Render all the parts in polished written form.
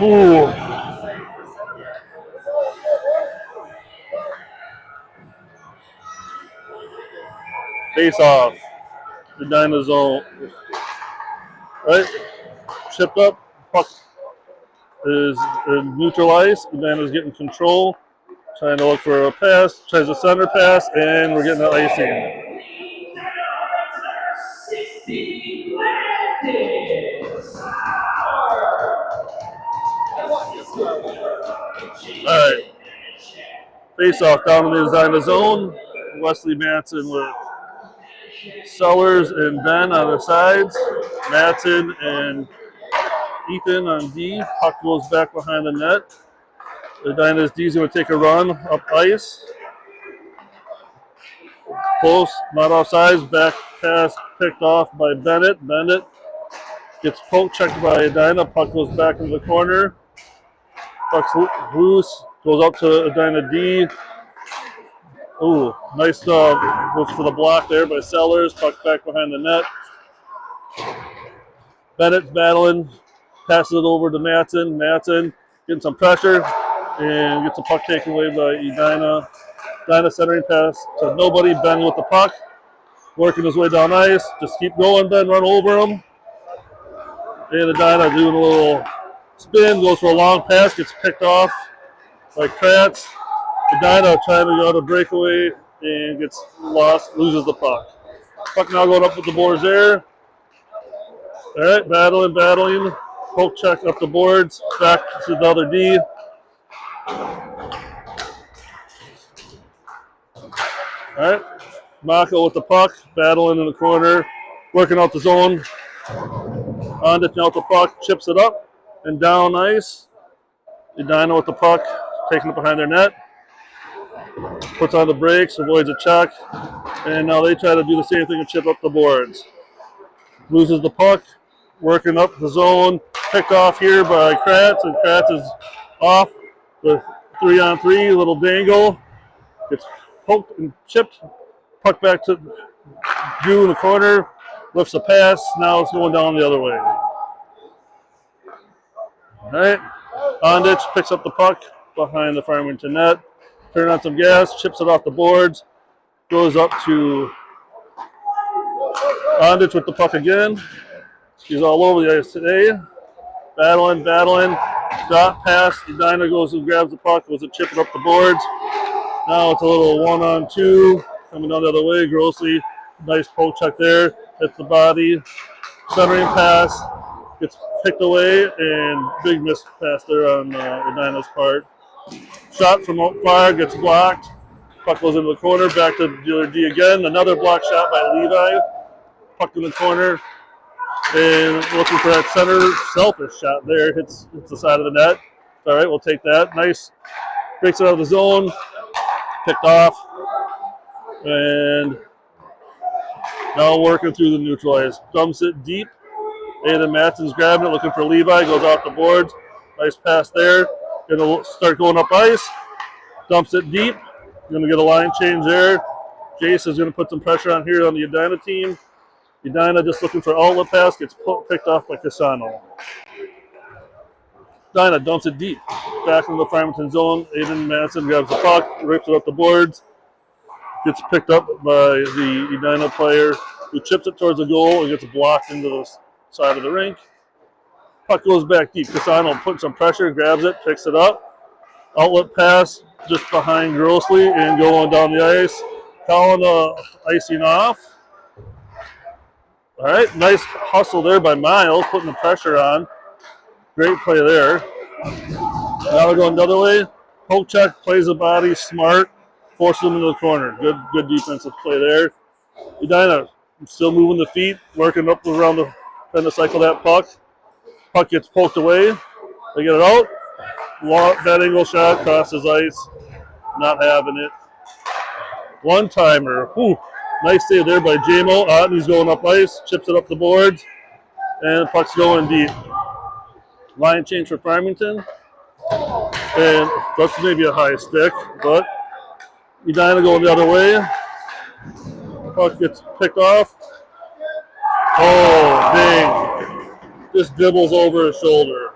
Ooh. Face off. Ednina zone. Right? Chipped up. Puck is neutralized. Ednina's getting control. Trying to look for a pass. Tries a center pass, and we're getting the icing. All right. Face off down in the Ednina zone. Wesley Matson with Sellers and Ben on the sides. Matson and Ethan on D. Puck goes back behind the net. Ednina's D's going to take a run up ice. Close, not offsides. Back pass picked off by Bennett. Bennett gets poke checked by Ednina. Puck goes back into the corner. Puck's loose. Goes up to Ednina D. Ooh, nice goes for the block there by Sellers. Puck back behind the net. Bennett's battling. Passes it over to Matson. Matson getting some pressure and gets the puck taken away by Ednina. Ednina centering pass to nobody. Ben with the puck. Working his way down ice. Just keep going, Ben. Run over him. And Ednina doing a little spin. Goes for a long pass. Gets picked off by Kratz. Ednina trying to go to breakaway and gets lost. Loses the puck. Puck now going up with the boards there. All right, battling. Poke check up the boards. Back to the other D. All right, Mako with the puck, battling in the corner, working out the zone. Ondich out the puck, chips it up and down ice. Ednina with the puck, taking it behind their net. Puts on the brakes, avoids a check, and now they try to do the same thing and chip up the boards. Loses the puck, working up the zone, picked off here by Kratz, and Kratz is off with 3-on-3, little dangle. Gets poked and chipped, puck back to Drew in the corner, lifts a pass, now it's going down the other way. All right, Ondich picks up the puck behind the Farmington net, turn on some gas, chips it off the boards, goes up to Ondich with the puck again. He's all over the ice today. Battling. Dot pass. Ednina goes and grabs the puck. Goes and chipping up the boards. Now it's a little 1-on-2. Coming down the other way. Grossly. Nice poke check there. Hits the body. Centering pass. Gets picked away. And big miss pass there on Ednina's part. Shot from out far. Gets blocked. Puck goes into the corner. Back to dealer D again. Another block shot by Levi. Puck in the corner. And looking for that center selfish shot there. Hits the side of the net. All right, we'll take that. Nice. Breaks it out of the zone. Picked off. And now working through the neutral ice. Dumps it deep. Aiden Matson's grabbing it, looking for Levi. Goes off the boards. Nice pass there. Gonna start going up ice. Dumps it deep. Gonna get a line change there. Jace is gonna put some pressure on here on the Ednina team. Ednina just looking for outlet pass, gets picked off by Casano. Ednina dumps it deep. Back into the Farmington zone. Aiden Matson grabs the puck, rips it up the boards. Gets picked up by the Ednina player who chips it towards the goal and gets blocked into the side of the rink. Puck goes back deep. Casano puts some pressure, grabs it, picks it up. Outlet pass just behind Grossly and going down the ice. Colin icing off. All right, nice hustle there by Miles, putting the pressure on. Great play there. Now we're going the other way. Poke check, plays the body, smart, forces him into the corner. Good defensive play there. Ednina still moving the feet, working up around trying to cycle that puck. Puck gets poked away. They get it out. That angle shot crosses ice. Not having it. One-timer. Whew. Nice save there by J-Mo. Otney's going up ice, chips it up the boards, and the puck's going deep. Line change for Farmington. And that's maybe a high stick, but Ednina going the other way. Puck gets picked off. Oh, dang. Just dribbles over his shoulder.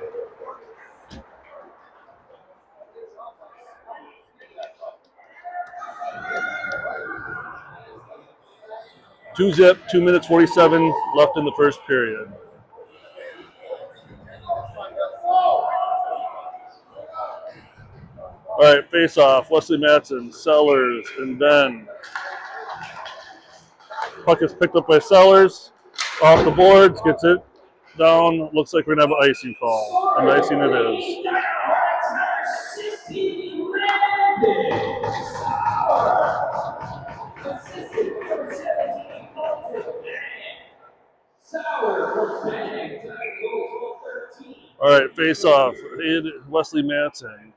2-zip, 2 minutes 47 left in the first period. All right, face off. Wesley Matson, Sellers, and Ben. Puck is picked up by Sellers. Off the boards, gets it down. Looks like we're going to have an icing call. And icing it is. All right, face off. Wesley Matson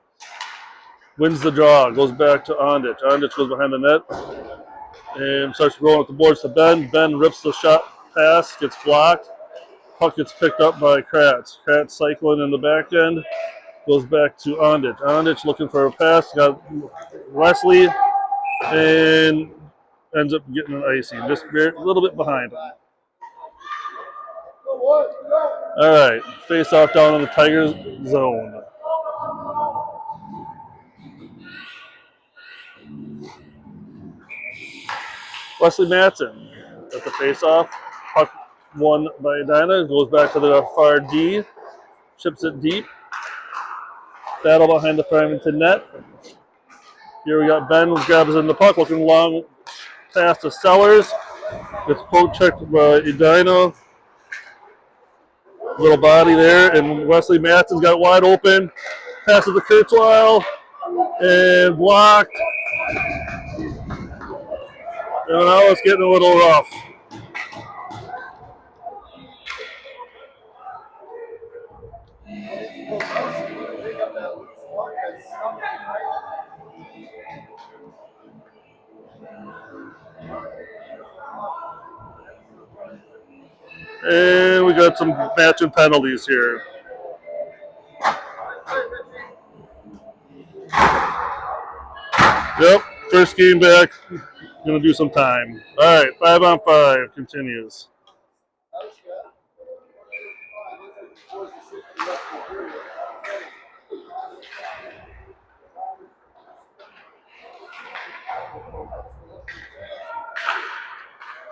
wins the draw, goes back to Ondich. Ondich goes behind the net and starts rolling up the boards to Ben. Ben rips the shot pass, gets blocked. Puck gets picked up by Kratz. Kratz cycling in the back end, goes back to Ondich. Ondich looking for a pass, got Wesley, and ends up getting an icing, just a little bit behind him. All right, face off down in the Tigers zone. Wesley Matson at the face-off. Puck won by Edina. Goes back to the far D. Chips it deep. Battle behind the Farmington net. Here we got Ben grabs in the puck, looking long pass to Sellers. Gets poke checked by Edina. Little body there, and Wesley Matson's got it wide open. Passes to Kurzweil and blocked. And now it's getting a little rough. And we got some matching penalties here. Yep, first game back. Gonna do some time. All right, 5-on-5 continues.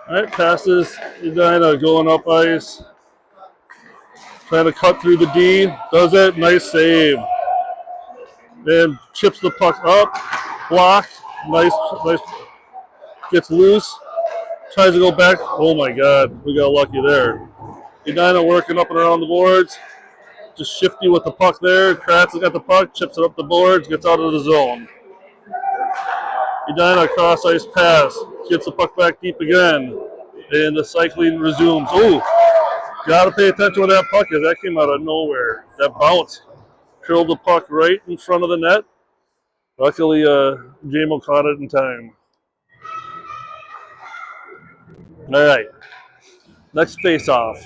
All right, passes Edina going up ice. Trying to cut through the D. Does it. Nice save. Then chips the puck up. Block. Nice. Gets loose. Tries to go back. Oh my God. We got lucky there. Edina working up and around the boards. Just shifty with the puck there. Kratz has got the puck. Chips it up the boards. Gets out of the zone. Edina cross ice pass. Gets the puck back deep again. And the cycling resumes. Oh, got to pay attention to that puck is. That came out of nowhere. That bounce. Curled the puck right in front of the net. Luckily, Jamo caught it in time. All right. Next face-off.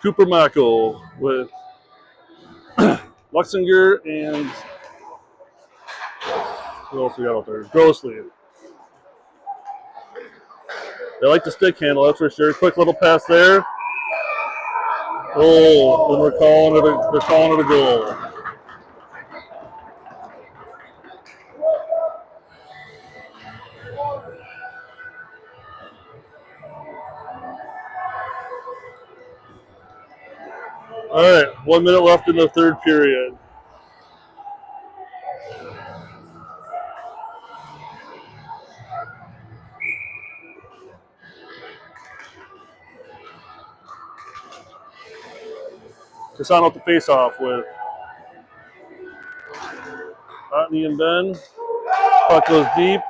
Cooper Mako with Luxinger and who else we got out there? Grossly. They like the stick handle, that's for sure. Quick little pass there. Oh, and they're calling it a goal. All right, 1 minute left in the third period. Cassano to face off with Otney and Ben. Puck goes deep.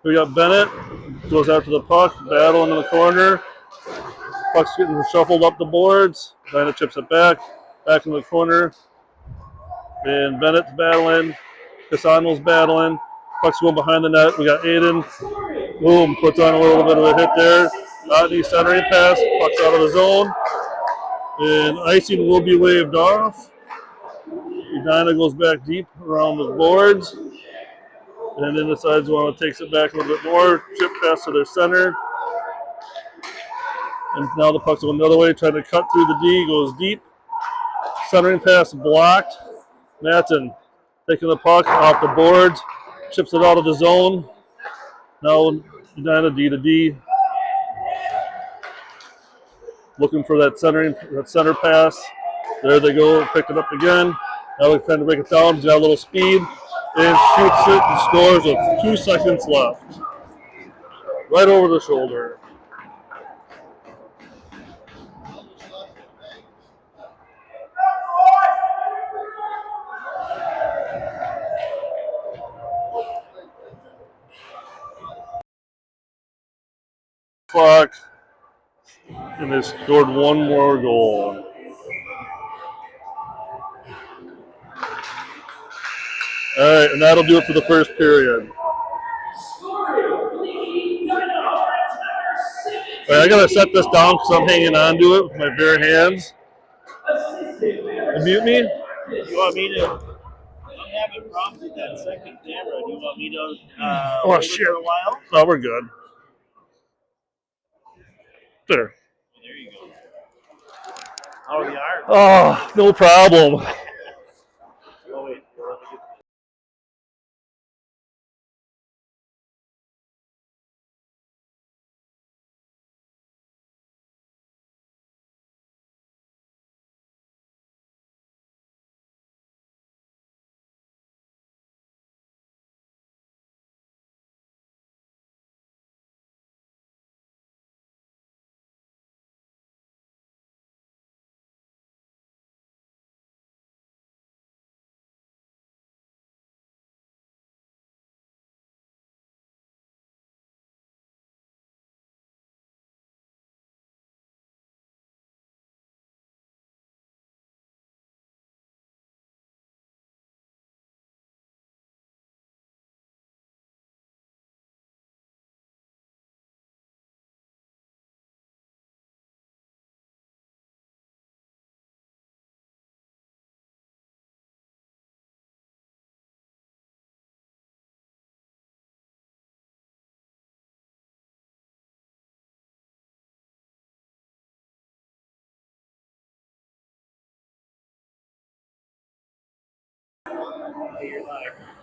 We got Bennett. Goes out to the puck. Battle into the corner. Puck's getting shuffled up the boards. Bennett chips it back. Back in the corner. And Bennett's battling. Cassano's battling. Puck's going behind the net. We got Aiden. Boom. Puts on a little bit of a hit there. Otney centering pass. Puck's out of the zone. And icing will be waved off. Edina goes back deep around the boards. And then decides takes it back a little bit more. Chip pass to their center. And now the puck's going the other way, trying to cut through the D, goes deep. Centering pass blocked. Matson taking the puck off the boards. Chips it out of the zone. Now Edina D to D, looking for that center pass. There they go, picked it up again. Now they're trying to break it down. He's got a little speed and shoots it and scores with 2 seconds left. Right over the shoulder. Clock, and they scored 1 more goal. All right, and that'll do it for the first period. All right, I gotta set this down because I'm hanging on to it with my bare hands. Mute me? You want me to? I'm having problems with that second camera. Do you want me to Oh shit! for a while? Oh, we're good. There. There you go. How are the arms? Oh, no problem. Oh wait.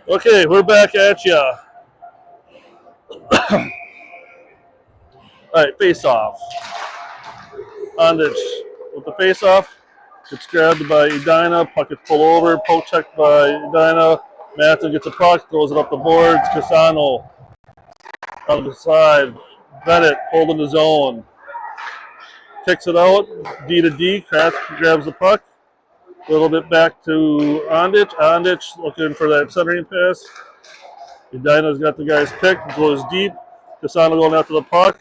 Okay, we're back at ya. All right, face off. Ondich with the face off. It's grabbed by Edina. Puck is pulled over. Poke checked by Edina. Matson gets a puck, throws it up the boards. Casano on the side. Bennett holding the zone. Kicks it out. D to D. Kratz grabs the puck. A little bit back to Ondich. Ondich looking for that centering pass. Edina's got the guys picked. Goes deep. Casano going after the puck.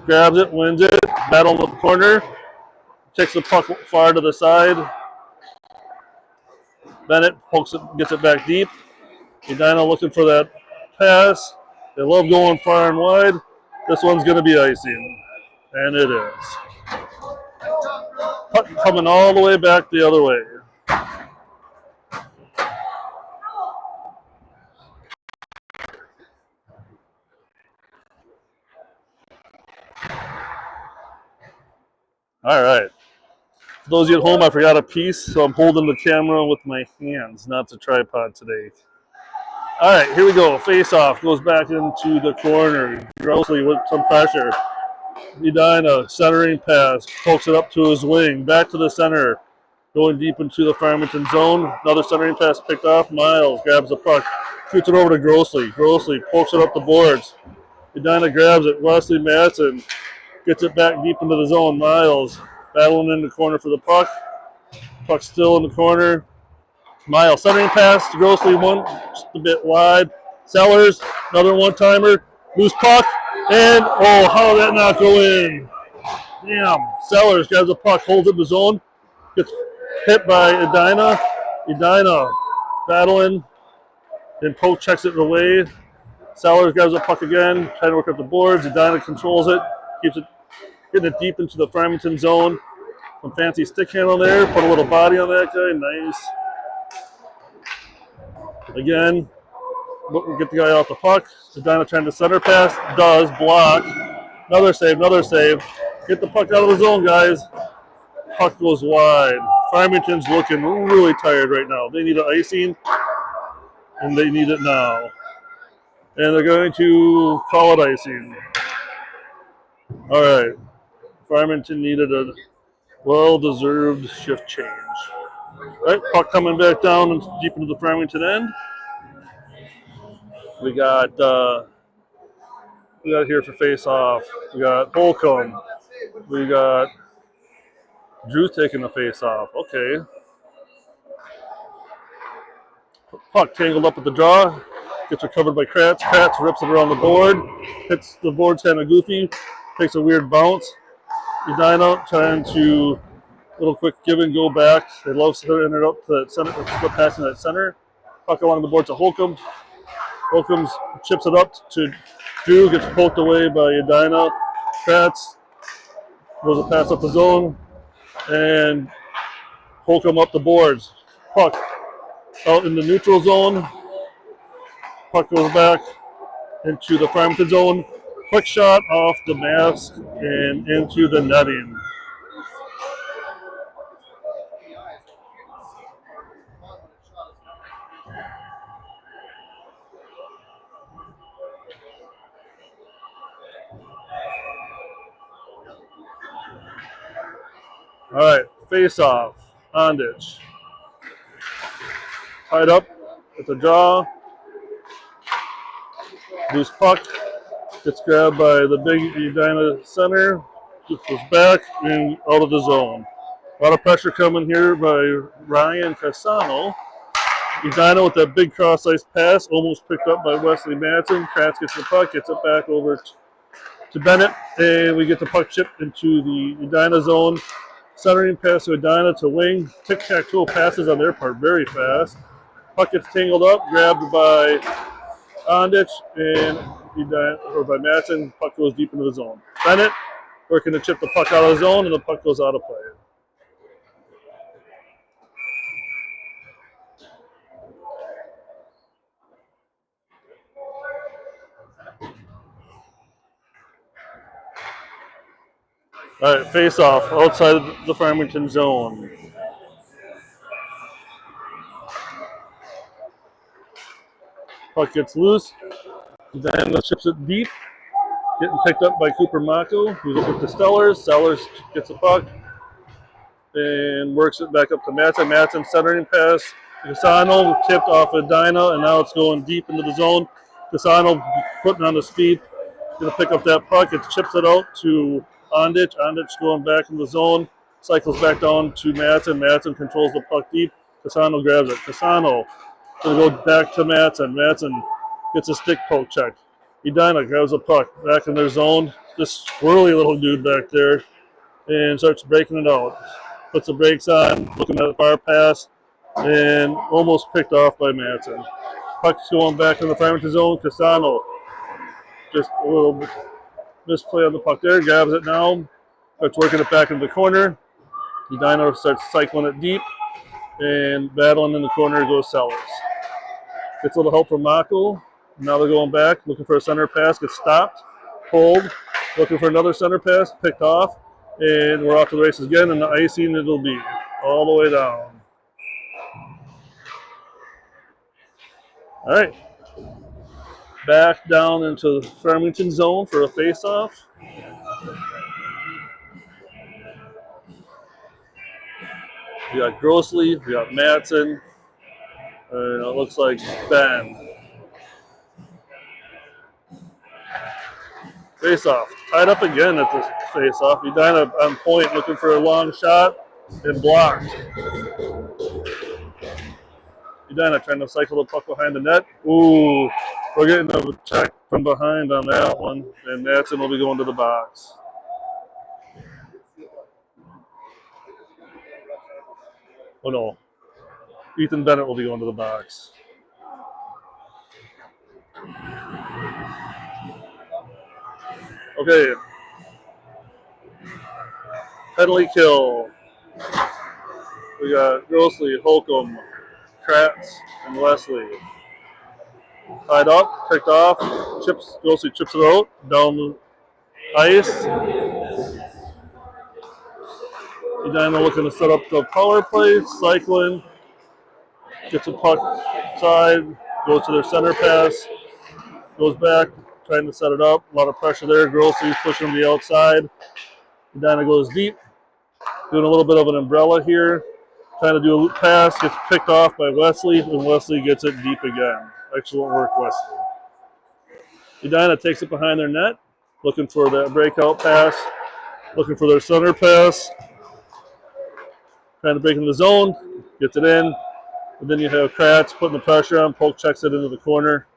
Grabs it, wins it. Battle in the corner. Takes the puck far to the side. Bennett pokes it, gets it back deep. Edina looking for that pass. They love going far and wide. This one's going to be icing. And it is. Puck coming all the way back the other way. All right. For those of you at home, I forgot a piece, so I'm holding the camera with my hands, not the tripod today. All right, here we go. Face off goes back into the corner. Grossly with some pressure. Edina, centering pass, pokes it up to his wing, back to the center, going deep into the Farmington zone. Another centering pass picked off. Miles grabs the puck, shoots it over to Grossly. Grossly pokes it up the boards. Edina grabs it. Wesley Matson gets it back deep into the zone. Miles battling in the corner for the puck. Puck still in the corner. Miles centering pass to Grossly, one just a bit wide. Sellers, another one-timer. Loose puck, and oh, how did that not go in? Damn. Sellers grabs the puck, holds it in the zone, gets hit by Edina. Edina battling, and Pope checks it away. Sellers grabs the puck again, trying to work up the boards. Edina controls it, keeps it, getting it deep into the Farmington zone. Some fancy stick handle there, put a little body on that guy, nice. Again, get the guy off the puck. Edina trying to center pass, does, block. Another save, another save. Get the puck out of the zone, guys. Puck goes wide. Farmington's looking really tired right now. They need an icing, and they need it now. And they're going to call it icing. All right. Farmington needed a well-deserved shift change. All right, puck coming back down and deep into the Farmington end. We got here for face-off. We got Holcomb. We got Drew taking the face-off. Okay. Puck tangled up at the draw. Gets recovered by Kratz. Kratz rips it around the board. Hits the board kind of goofy. Takes a weird bounce. Edina trying to little quick give and go back. They love sending it up to that center, flip passing that center. Puck along the board to Holcomb. Holcomb chips it up to Drew. Gets poked away by Edina. Kratz goes a pass up the zone. And Holcomb up the boards. Puck out in the neutral zone. Puck goes back into the Farmington zone. Quick shot off the mask and into the netting. All right, face off. Ondich. Tied up at the draw. Loose puck. Gets grabbed by the big Edina center. Goes back and out of the zone. A lot of pressure coming here by Ryan Casano. Edina with that big cross-ice pass, almost picked up by Wesley Madsen. Kratz gets the puck, gets it back over to Bennett, and we get the puck chipped into the Edina zone. Centering pass to Edina to wing. Tic-tac-toe passes on their part very fast. Puck gets tangled up, grabbed by Ondich and by Madsen. Puck goes deep into the zone. Bennett working to chip the puck out of the zone, and the puck goes out of play. All right, face off outside the Farmington zone. Puck gets loose. Then chips it deep. Getting picked up by Cooper Mako, who's up with the Stellars. Stellars gets the puck and works it back up to Madsen. Madsen centering pass. Casano tipped off of Edina, and now it's going deep into the zone. Casano putting on the speed. Going to pick up that puck. It chips it out to Ondich. Ondich going back in the zone. Cycles back down to Madsen. Madsen controls the puck deep. Casano grabs it. Casano going to go back to Madsen. Madsen gets a stick poke check. Edina grabs the puck back in their zone. This swirly little dude back there and starts breaking it out. Puts the brakes on, looking at the far pass, and almost picked off by Madsen. Puck's going back in the Farmington zone. Casano just a little misplay on the puck there, grabs it now, starts working it back in the corner. Edina starts cycling it deep, and battling in the corner goes Sellers. Gets a little help from Mako. Now they're going back, looking for a center pass, gets stopped, pulled, looking for another center pass, picked off, and we're off to the races again, and the icing it'll be all the way down. All right. Back down into the Farmington zone for a face-off. We got Grossley, we got Madsen, and it looks like Ben. Face-off. Tied up again at the face-off. Edina on point looking for a long shot and blocked. Edina trying to cycle the puck behind the net. Ooh, we're getting a check from behind on that one, and Madsen will be going to the box. Oh no. Ethan Bennett will be going to the box. Okay. Penalty kill. We got Grossley, Holcomb, Kratz, and Wesley. Tied up, picked off, Grossley chips it out, down the ice. Edina looking to set up the power play, cycling, gets a puck side, goes to their center pass, goes back, trying to set it up. A lot of pressure there. Grossly's pushing to the outside. Edina goes deep, doing a little bit of an umbrella here. Trying to do a loop pass, gets picked off by Wesley, and Wesley gets it deep again. Excellent work, Wesley. Edina takes it behind their net, looking for that breakout pass, looking for their center pass. Trying to break in the zone, gets it in. And then you have Kratz putting the pressure on, poke checks it into the corner.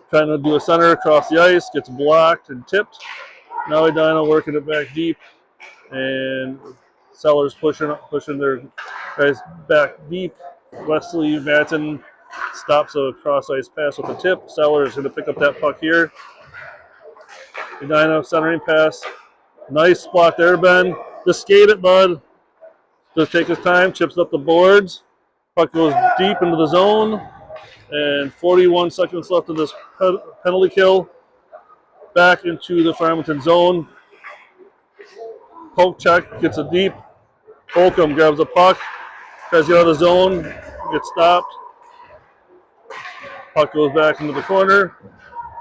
Trying to do a center across the ice, gets blocked and tipped. Now Edina working it back deep, and Sellers pushing their guys back deep. Wesley Madsen stops a cross ice pass with a tip. Sellers going to pick up that puck here. Edina centering pass. Nice block there, Ben. Just skate it, bud. Just take his time, chips up the boards. Puck goes deep into the zone. And 41 seconds left of this penalty kill. Back into the Farmington zone. Poke check, gets it deep. Holcomb grabs the puck, tries to get out of the zone, gets stopped. Puck goes back into the corner.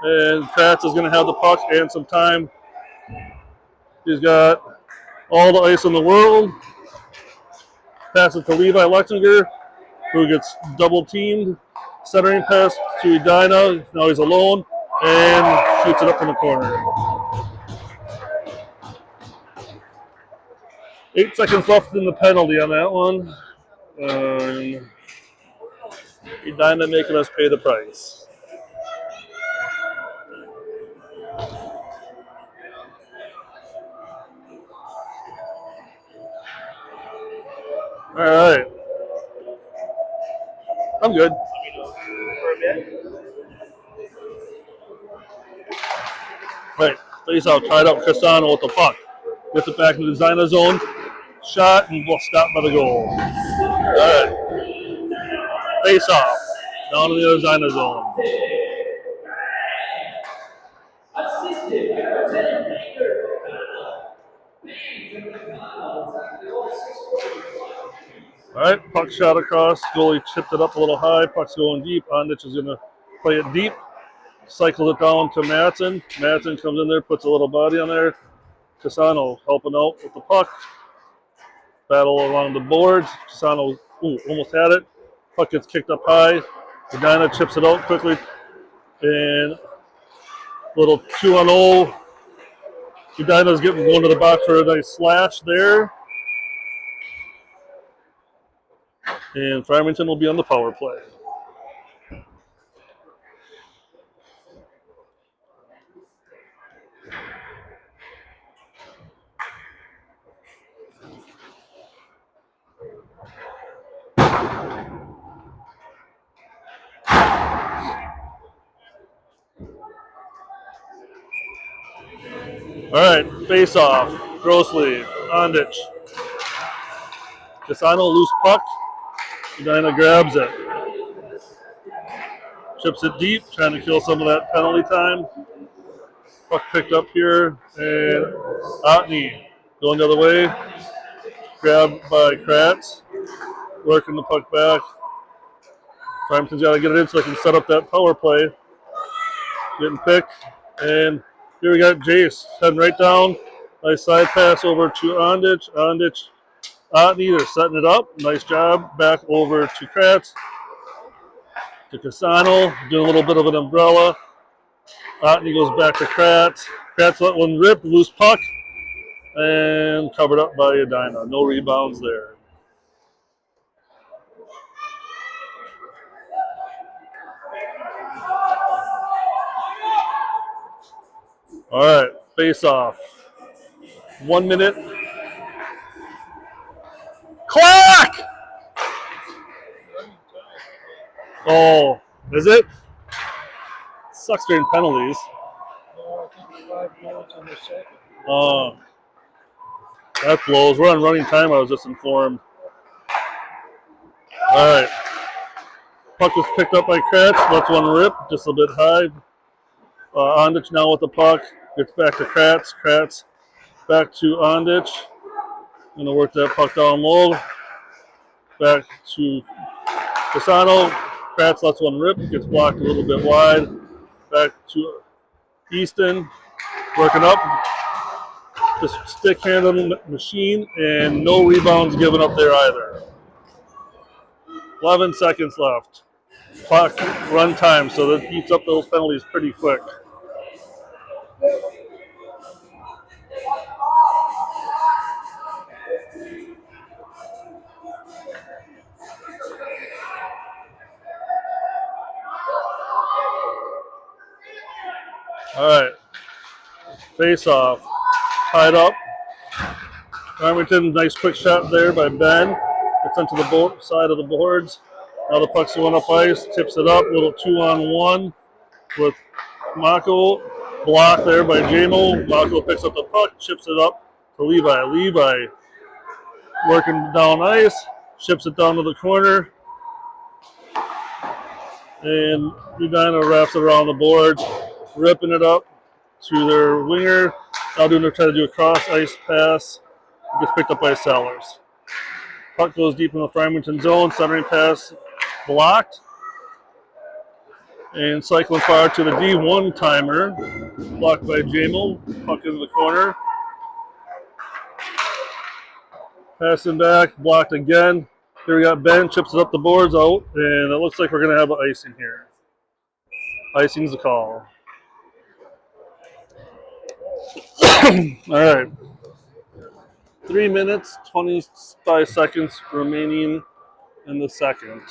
And Kratz is going to have the puck and some time. He's got all the ice in the world. Pass it to Levi Lexinger, who gets double teamed. Centering pass to Edina. Now he's alone and shoots it up in the corner. 8 seconds left in the penalty on that one. Edina making us pay the price. All right. I'm good. For a bit. Right. Face out, tied up Castano with the puck. Gets it back into the Edina zone. Shot and will stop by the goal. All right. Face off. Down to the other Edina zone. All right, puck shot across. Goalie chipped it up a little high. Puck's going deep. Ondich is going to play it deep. Cycles it down to Madsen. Madsen comes in there, puts a little body on there. Casano helping out with the puck. Battle along the boards. Casano almost had it. Puck gets kicked up high. Edina chips it out quickly. And little 2-on-0. Edina's going to the box for a nice slash there. And Farmington will be on the power play. All right, face off. Grossly, Ondich. Casano, loose puck. Edina grabs it. Chips it deep, trying to kill some of that penalty time. Puck picked up here, and Otney going the other way. Grabbed by Kratz. Working the puck back. Farmington's got to get it in so they can set up that power play. Getting picked, and here we got Jace heading right down. Nice side pass over to Ondich. Ondich, Otney, they're setting it up. Nice job. Back over to Kratz. To Casano, doing a little bit of an umbrella. Otney goes back to Kratz. Kratz let one rip, loose puck, and covered up by Edina. No rebounds there. All right, face off. 1 minute. Clack! Oh, is it? Sucks during penalties. No, I think 5 minutes in the second. Oh, that blows. We're on running time, I was just informed. All right. Puck was picked up by Kratz. Lets one rip, just a bit high. Ondich now with the puck. Gets back to Kratz. Kratz back to Ondich. Going to work that puck down low. Back to Casano, Kratz lets one rip, gets blocked a little bit wide. Back to Easton, working up. Just stick handling machine, and no rebounds given up there either. 11 seconds left. Clock run time, so that eats up those penalties pretty quick. All right, face off, tied up. Farmington, nice quick shot there by Ben. It's into the side of the boards. Now the puck's going up ice, tips it up, little 2-on-1 with Mako. Blocked there by Jamo. Mako picks up the puck, chips it up to Levi. Levi working down ice, chips it down to the corner. And Edina wraps it around the boards, ripping it up to their winger. Now trying to do a cross ice pass. Gets picked up by Sellers. Puck goes deep in the Farmington zone. Centering pass blocked. And cycling far to the D1 timer. Blocked by Jamo. Puck into the corner. Passing back. Blocked again. Here we got Ben. Chips it up the boards out. And it looks like we're going to have an icing here. Icing's the call. All right. 3 minutes, 25 seconds remaining in the second.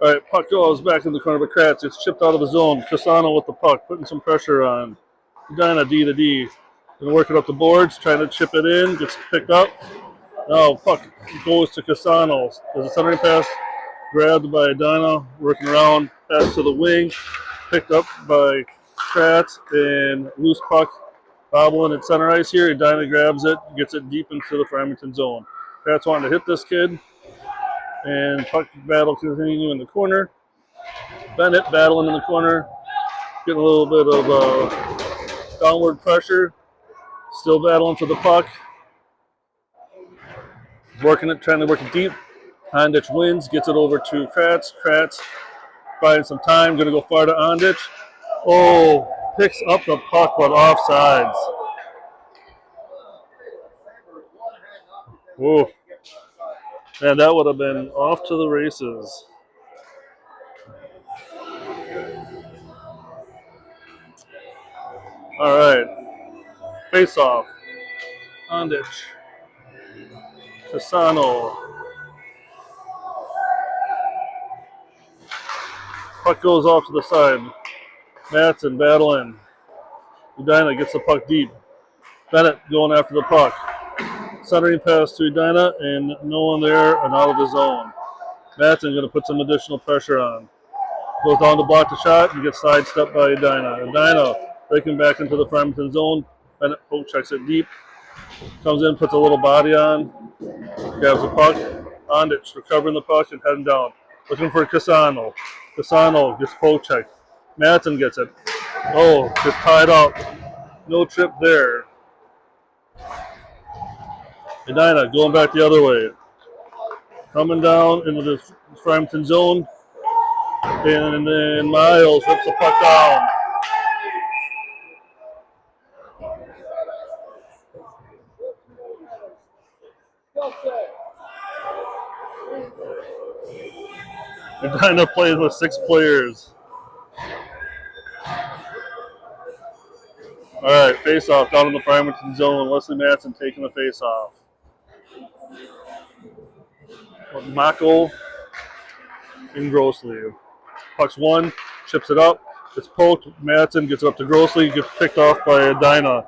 All right, puck goes back in the corner of Kratz. It's chipped out of the zone. Casano with the puck, putting some pressure on. Edina D to D. Gonna work it up the boards, trying to chip it in. Gets picked up. Now puck goes to Casano. There's a centering pass, grabbed by Edina, working around, pass to the wing, picked up by Kratz, and loose puck bobbling at center ice here. Edina grabs it, gets it deep into the Farmington zone. Kratz wanting to hit this kid. And puck battle continuing in the corner. Bennett battling in the corner, getting a little bit of downward pressure. Still battling for the puck. Working it, trying to work it deep. Ondich wins, gets it over to Kratz. Kratz buying some time, going to go far to Ondich. Oh, picks up the puck, but offsides. Whoa. Man, that would have been off to the races. All right. Face off. Ondich. Casano. Puck goes off to the side. Matson battling. Edina gets the puck deep. Bennett going after the puck. Centering pass to Edina, and no one there and out of the zone. Matson going to put some additional pressure on. Goes down to block the shot and gets sidestepped by Edina. Edina breaking back into the Farmington zone. Bennett poke checks it deep. Comes in, puts a little body on. Grabs the puck. Ondich recovering the puck and heading down. Looking for Casano. Casano gets poke checked. Matson gets it. Oh, just tied up. No trip there. Edina going back the other way. Coming down into the Farmington zone. And then Miles rips the puck down. Edina plays with 6 players. All right, face-off down in the Farmington zone. Wesley Matson taking the face-off. Mako and Grossley. Puck's one, chips it up. It's poked. Matson gets it up to Grossley. Gets picked off by Edina.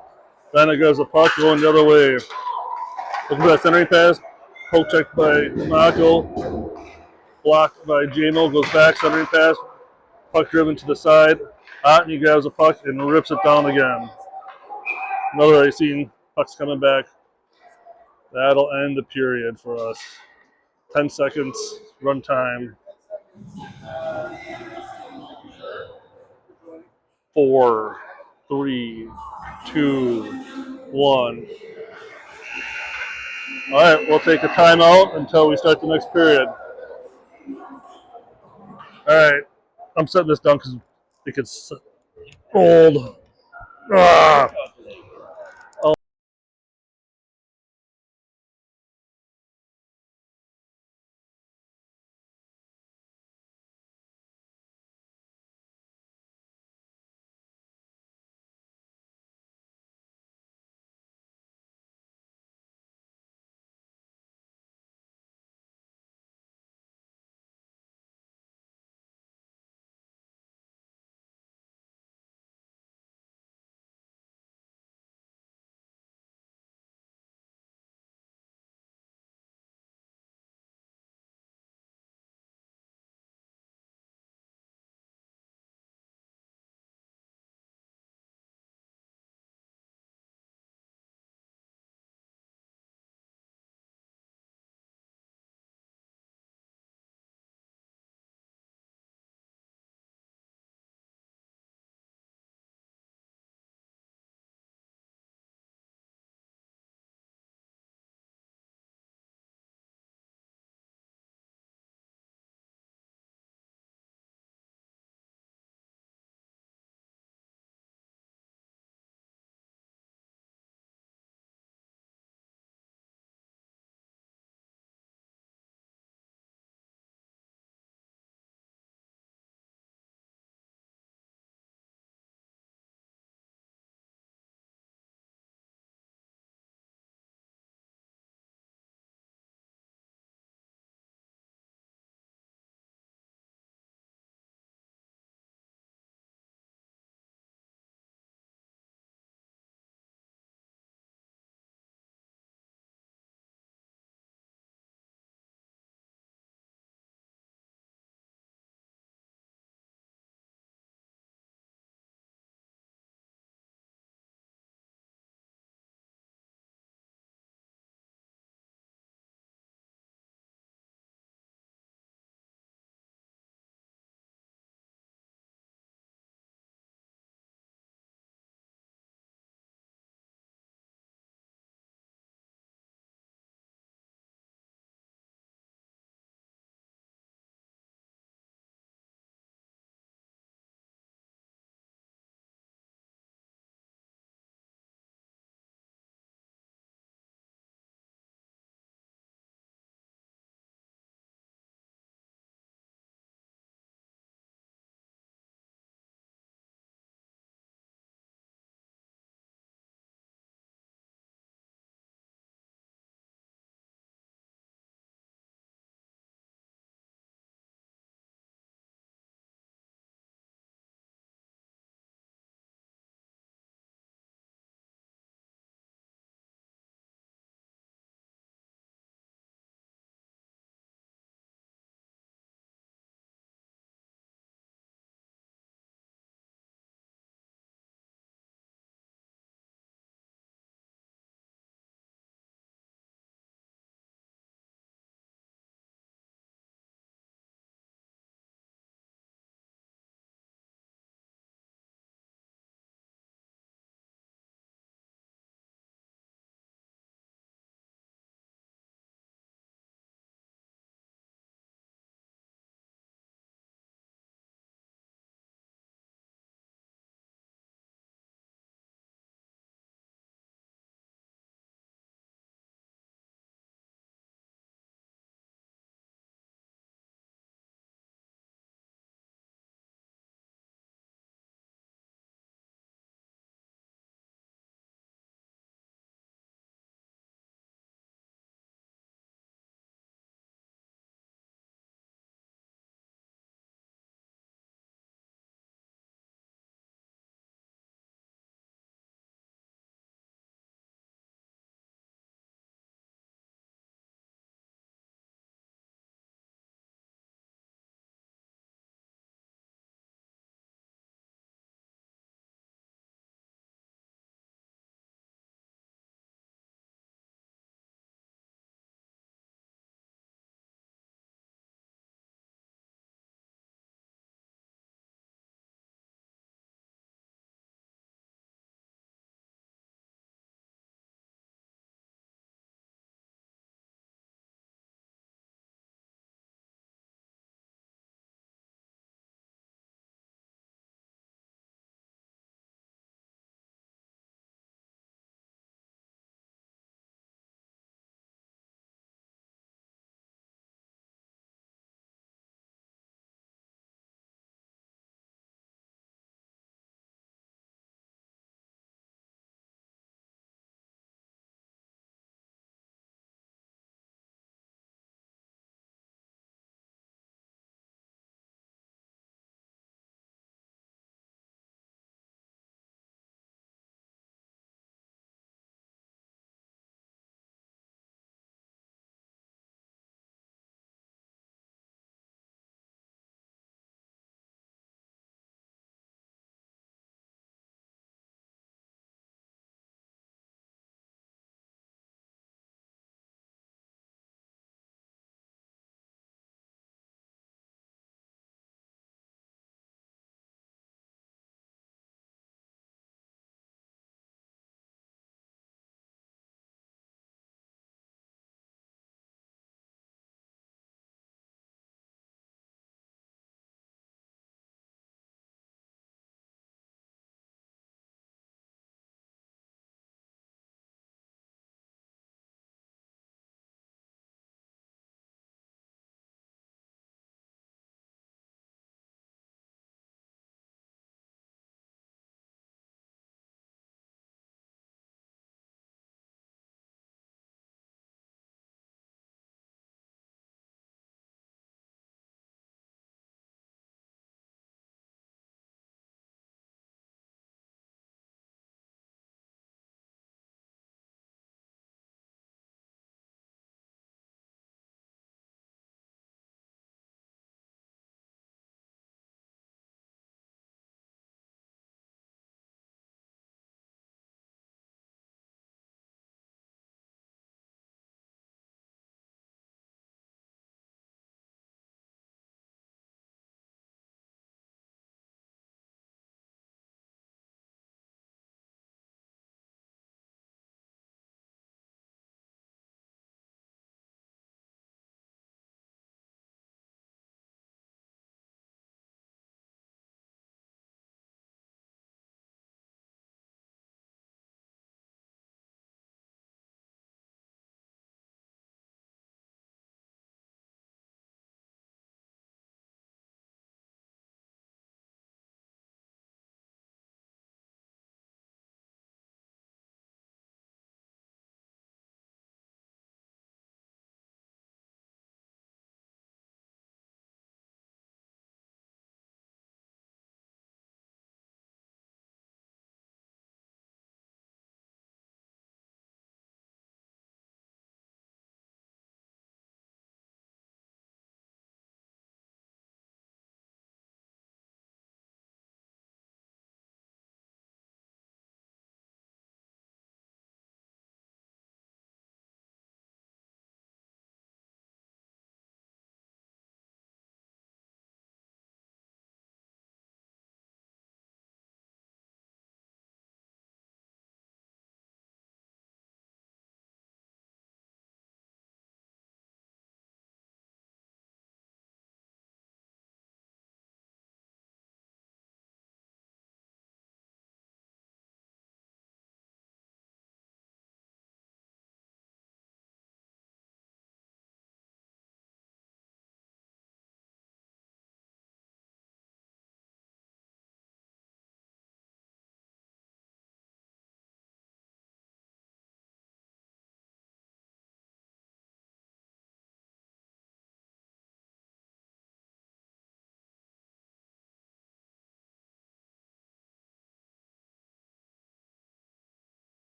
Edina grabs the puck, going the other way. Looking for that centering pass. Poke checked by Mako. Blocked by Jamo. Goes back, centering pass. Puck driven to the side. Otney grabs the puck and rips it down again. Another icing. Puck's coming back. That'll end the period for us. 10 seconds run time. 4, 3, 2, 1. All right, we'll take a timeout until we start the next period. All right, I'm setting this down because it gets old. Ah.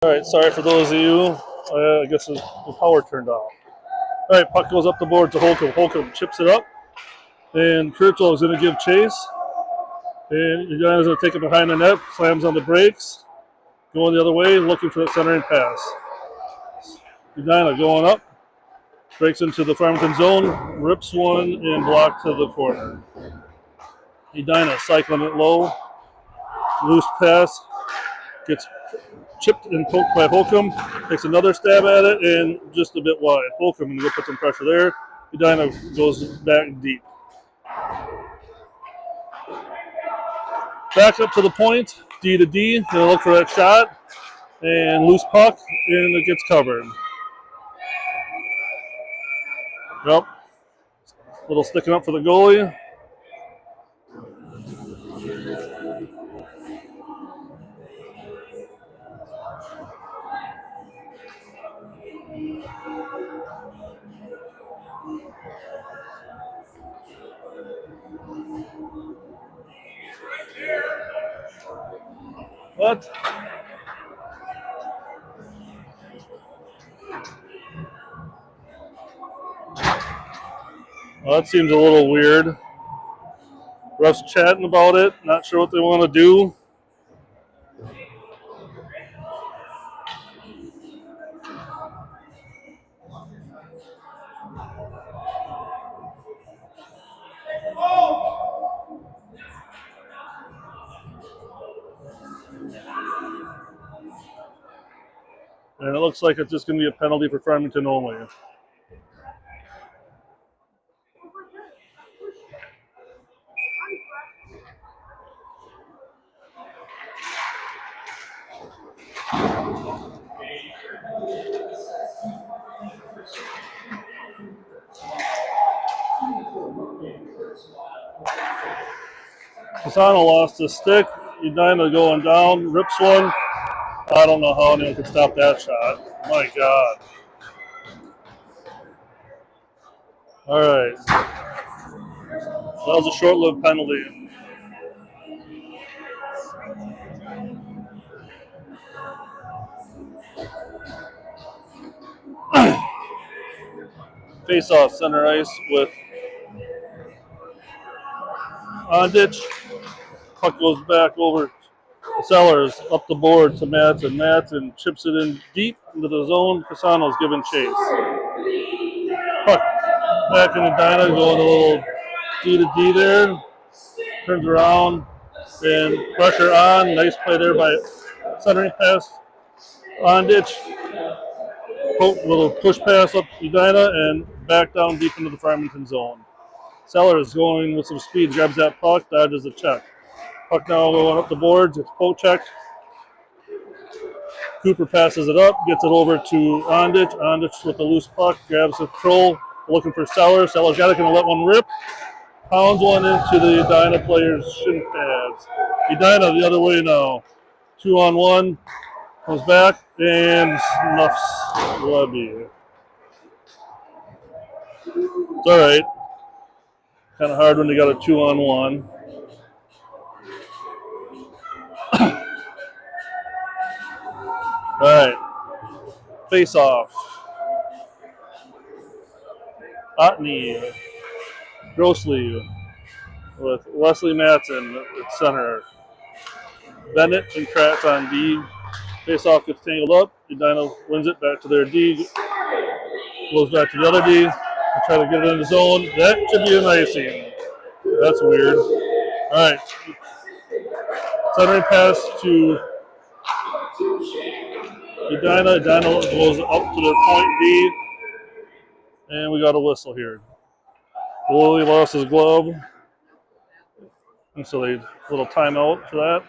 All right, sorry for those of you. I guess the power turned off. All right, puck goes up the board to Holcomb. Holcomb chips it up, and Kurtzl is going to give chase. And Edina's going to take it behind the net, slams on the brakes, going the other way, looking for the centering pass. Edina going up, breaks into the Farmington zone, rips one, and blocked to the corner. Edina cycling it low, loose pass, gets chipped and poked by Holcomb, takes another stab at it, and just a bit wide. Holcomb will put some pressure there. Edina goes back deep. Back up to the point, D to D. Gonna look for that shot, and loose puck, and it gets covered. Yep. Little sticking up for the goalie. What? Well, that seems a little weird. Refs chatting about it, not sure what they want to do. And it looks like it's just going to be a penalty for Farmington only. Casano lost his stick. Edina going down, rips one. I don't know how anyone could stop that shot. My God. All right. That was a short-lived penalty. Face-off center ice with Ondich. Puck goes back over Sellers, up the board to Madsen. Madsen chips it in deep into the zone. Casano's giving chase. Puck back in Edina, going a little D to D there. Turns around and pressure on. Nice play there by centering pass. Ondich. Little push pass up Edina and back down deep into the Farmington zone. Sellers going with some speed, grabs that puck, dodges the check. Puck now going up the boards, it's poke checked. Cooper passes it up, gets it over to Ondich. Ondich with the loose puck, grabs the control, looking for Sellers. Sellers got it, going to let one rip. Pounds one into the Edina player's shin pads. Edina the other way now. 2-on-1, comes back and snuffs Webby. It's all right. Kind of hard when you got a 2-on-1. All right. Face off. Otney. Grossly with Wesley Madsen at center. Bennett and Kratz on D. Face off gets tangled up. Edina wins it back to their D. Goes back to the other D. To try to get it in the zone. That should be an icing. That's weird. All right. Centering pass to Edina. Edina goes up to their point D. And we got a whistle here. Goalie lost his glove. And so they little timeout for that.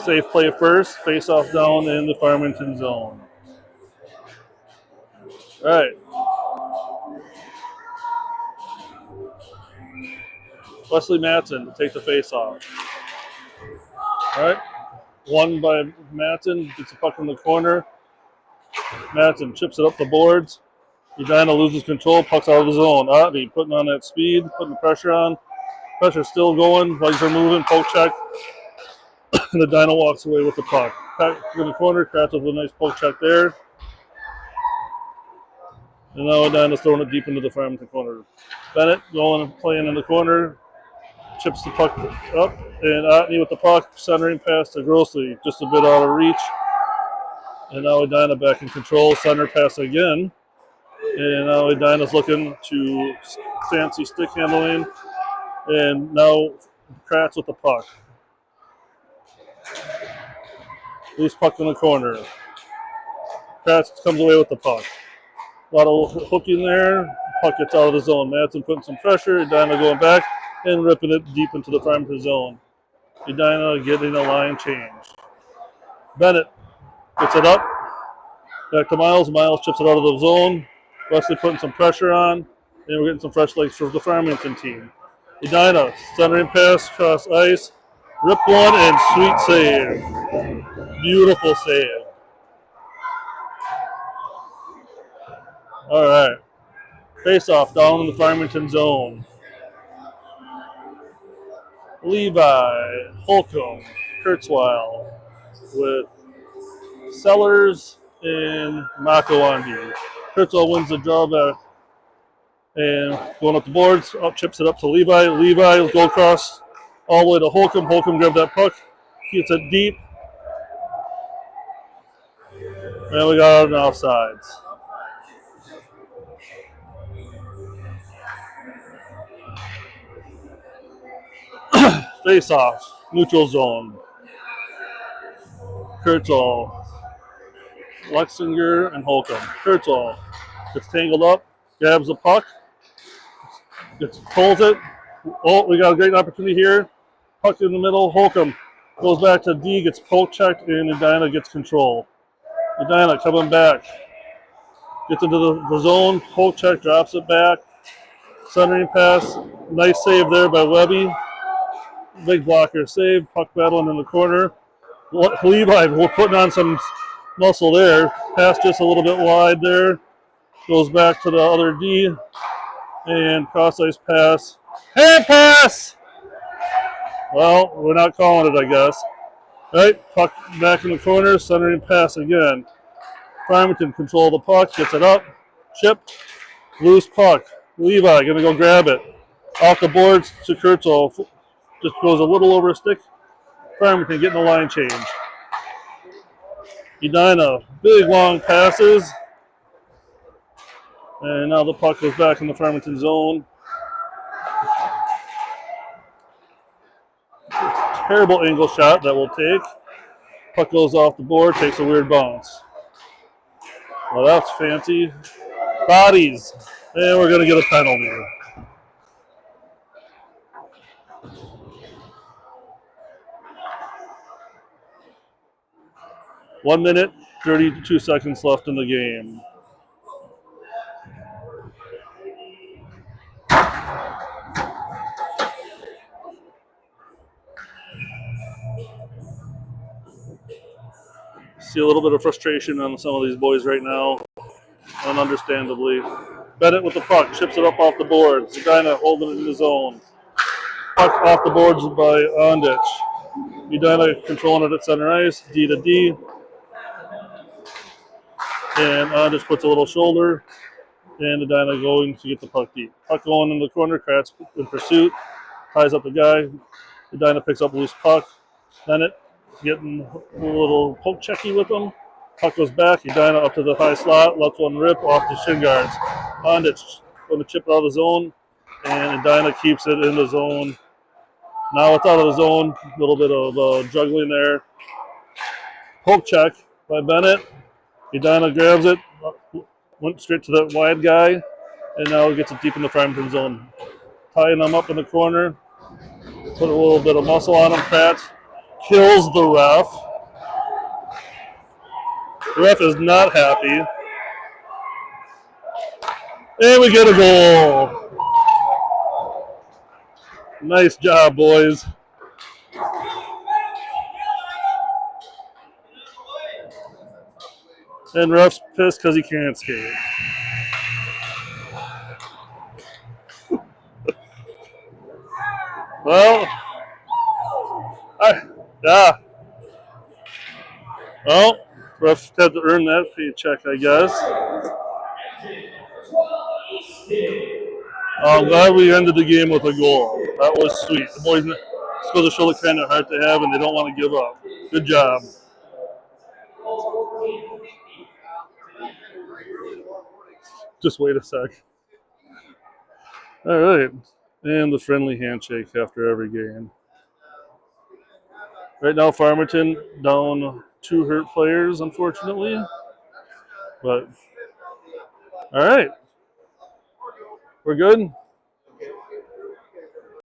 Safe play first. Face off down in the Farmington zone. All right. Wesley Madsen to take the face off. All right. Won by Madsen. Gets the puck in the corner. Madsen chips it up the boards. Edina loses control. Puck's out of the zone. Otney putting on that speed, putting the pressure on. Pressure still going. Legs are moving. Poke check. And Edina walks away with the puck. back in the corner. Kratz with a nice poke check there. And now Edina's throwing it deep into the Farmington corner. Bennett going and playing in the corner. Chips the puck up. And Otney with the puck. Centering pass to Grossley. Just a bit out of reach. And now Edina back in control. Center pass again. And now Edina's looking to fancy stick handling. And now Kratz with the puck. Loose puck in the corner. Kratz comes away with the puck. A lot of hooking there. Puck gets out of the zone. Madsen putting some pressure. Edina going back and ripping it deep into the Farmington zone. Edina getting a line change. Bennett gets it up. Back to Miles. Miles chips it out of the zone. Wesley putting some pressure on. And we're getting some fresh legs for the Farmington team. Edina centering pass across ice. Rip one and sweet save. Beautiful save. All right. Face off down in the Farmington zone. Levi, Holcomb, Kurzweil with Sellers and Makawandi. Kurzweil wins the drawback and going up the boards, up chips it up to Levi. Levi will go across all the way to Holcomb. Holcomb grab that puck, gets it deep, and we got out on offsides. Face off, neutral zone. Kurzweil, Lexinger, and Holcomb. Kurzweil gets tangled up, grabs the puck, pulls it. Oh, we got a great opportunity here. Puck in the middle. Holcomb goes back to D, gets poke checked, and Edina gets control. Edina coming back. Gets into the zone. Poke check, drops it back. Centering pass. Nice save there by Webby. Big blocker save. Puck battling in the corner. Levi putting on some muscle there. Pass just a little bit wide there. Goes back to the other D. And cross ice pass. Hand pass! Well, we're not calling it, I guess. All right, puck back in the corner, centering pass again. Farmington control the puck, gets it up, chip, loose puck. Levi gonna go grab it. Off the boards to Kurzweil, just goes a little over a stick. Farmington getting the line change. Edina, big long passes. And now the puck goes back in the Farmington zone. Terrible angle shot that we'll take. Puck goes off the board, takes a weird bounce. Well, that's fancy. Bodies. And we're going to get a penalty. One minute, 32 seconds left in the game. See a little bit of frustration on some of these boys right now, and understandably. Bennett with the puck, chips it up off the boards. Edina holding it in the zone. Puck off the boards by Ondich. Edina controlling it at center ice, D to D. And Ondich puts a little shoulder, and Edina going to get the puck deep. Puck going in the corner, Kratz in pursuit, ties up the guy. Edina picks up a loose puck. Bennett getting a little poke checky with him. Puck goes back. Edina up to the high slot. Lets one rip off the shin guards. Ondich going to chip it out of the zone. And Edina keeps it in the zone. Now it's out of the zone. A little bit of juggling there. Poke check by Bennett. Edina grabs it. Went straight to that wide guy. And now gets it deep in the Farmington zone. Tying them up in the corner. Put a little bit of muscle on him. Kratz kills the ref. The ref is not happy. And we get a goal. Nice job, boys. And ref's pissed because he can't skate. Well, yeah. Well, refs had to earn that paycheck, I guess. I'm glad we ended the game with a goal. That was sweet. The boys goes to show the kind of heart they have, and they don't want to give up. Good job. Just wait a sec. All right. And the friendly handshake after every game. Right now, Farmington down 2 hurt players, unfortunately. But, all right. We're good.